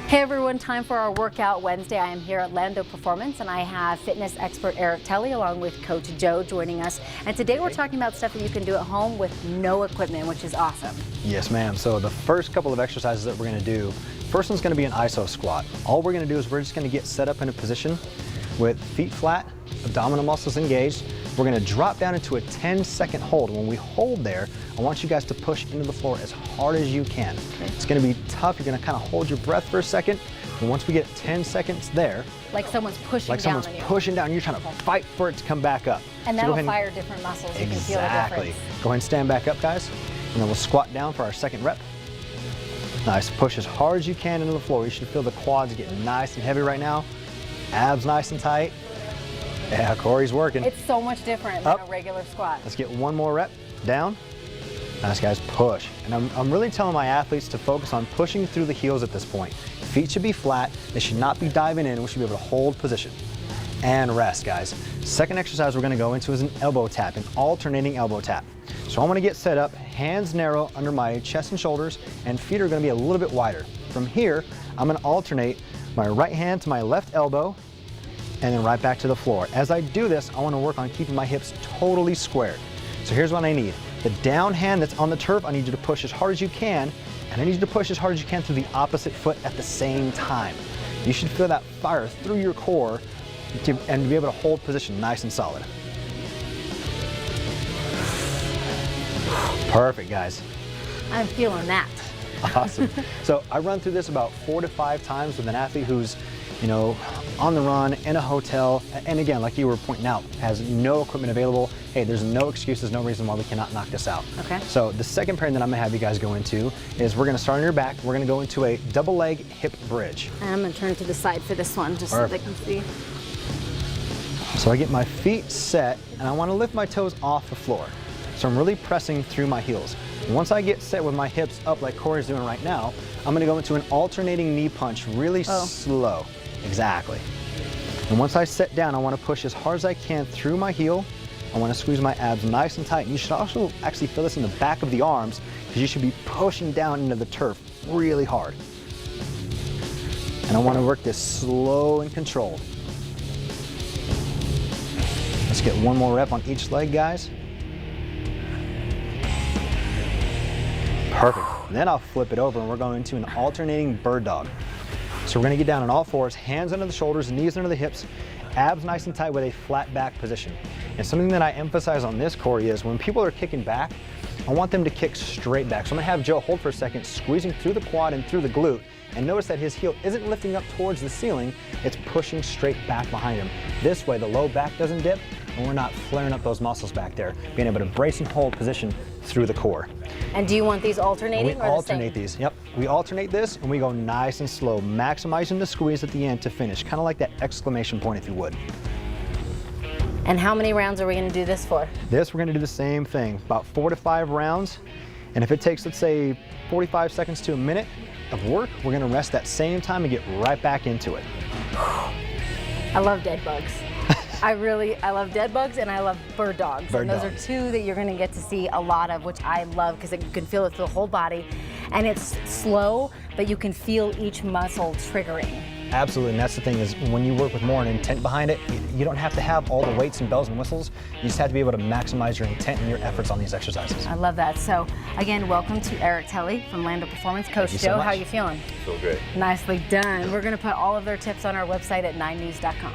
Hey everyone, time for our Workout Wednesday. I am here at Lando Performance and I have fitness expert Eric Telly along with Coach Joe joining us. And today we're talking about stuff that you can do at home with no equipment, which is awesome. Yes, ma'am. So the first couple of exercises that we're going to do, first one's going to be an iso squat. All we're going to do is we're just going to get set up in a position with feet flat, abdominal muscles engaged. We're going to drop down into a 10-second hold. When we hold there, I want you guys to push into the floor as hard as you can. Okay. It's going to be tough. You're going to kind of hold your breath for a second. And once we get 10 seconds there, like someone's pushing like down someone's pushing down, you're trying to fight for it to come back up. And that'll fire different muscles. You can feel the difference. Go ahead and stand back up, guys. And then we'll squat down for our second rep. Nice. Push as hard as you can into the floor. You should feel the quads getting nice and heavy right now. Abs nice and tight. Yeah, Corey's working. It's so much different than a regular squat. Let's get one more rep. Down. Nice, guys. Push. And I'm really telling my athletes to focus on pushing through the heels at this point. Feet should be flat. They should not be diving in. We should be able to hold position. And rest, guys. Second exercise we're going to go into is an elbow tap, an alternating elbow tap. So I want to get set up, hands narrow under my chest and shoulders, and feet are going to be a little bit wider. From here, I'm going to alternate my right hand to my left elbow, and then right back to the floor. As I do this, I want to work on keeping my hips totally squared. So here's what I need. The down hand that's on the turf, I need you to push as hard as you can, and I need you to push as hard as you can through the opposite foot at the same time. You should feel that fire through your core and to be able to hold position nice and solid. Perfect, guys. I'm feeling that. Awesome. So I run through this about 4 to 5 times with an athlete who's, you know, on the run, in a hotel, and again, like you were pointing out, has no equipment available. Hey, there's no excuses, no reason why we cannot knock this out. Okay. So the second pairing that I'm gonna have you guys go into is we're gonna start on your back. We're gonna go into a double leg hip bridge. And I'm gonna turn to the side for this one, just so they can see. So I get my feet set, and I wanna lift my toes off the floor. So I'm really pressing through my heels. Once I get set with my hips up like Corey's doing right now, I'm gonna go into an alternating knee punch really slow. Exactly. And once I sit down, I want to push as hard as I can through my heel. I want to squeeze my abs nice and tight. And you should also actually feel this in the back of the arms, because you should be pushing down into the turf really hard. And I want to work this slow and controlled. Let's get one more rep on each leg, guys. Perfect. And then I'll flip it over and we're going into an alternating bird dog. So we're going to get down on all fours, hands under the shoulders, knees under the hips, abs nice and tight with a flat back position. And something that I emphasize on this, Corey, is when people are kicking back, I want them to kick straight back. So I'm going to have Joe hold for a second, squeezing through the quad and through the glute, and notice that his heel isn't lifting up towards the ceiling, it's pushing straight back behind him. This way the low back doesn't dip, and we're not flaring up those muscles back there, being able to brace and hold position through the core. And do you want these alternating? We alternate these, yep. We alternate this and we go nice and slow, maximizing the squeeze at the end to finish, kind of like that exclamation point if you would. And how many rounds are we going to do this for? This, we're going to do the same thing, about 4 to 5 rounds. And if it takes, let's say, 45 seconds to a minute of work, we're going to rest that same time and get right back into it. I love dead bugs. I love dead bugs and I love bird dogs. And those are two that you're going to get to see a lot of, which I love because you can feel it through the whole body. And it's slow, but you can feel each muscle triggering. Absolutely, and that's the thing is when you work with more an intent behind it, you don't have to have all the weights and bells and whistles. You just have to be able to maximize your intent and your efforts on these exercises. I love that. So again, welcome to Eric Telly from Lando Performance. Coach Joe, how are you feeling? Feel great. Nicely done. We're going to put all of their tips on our website at 9news.com.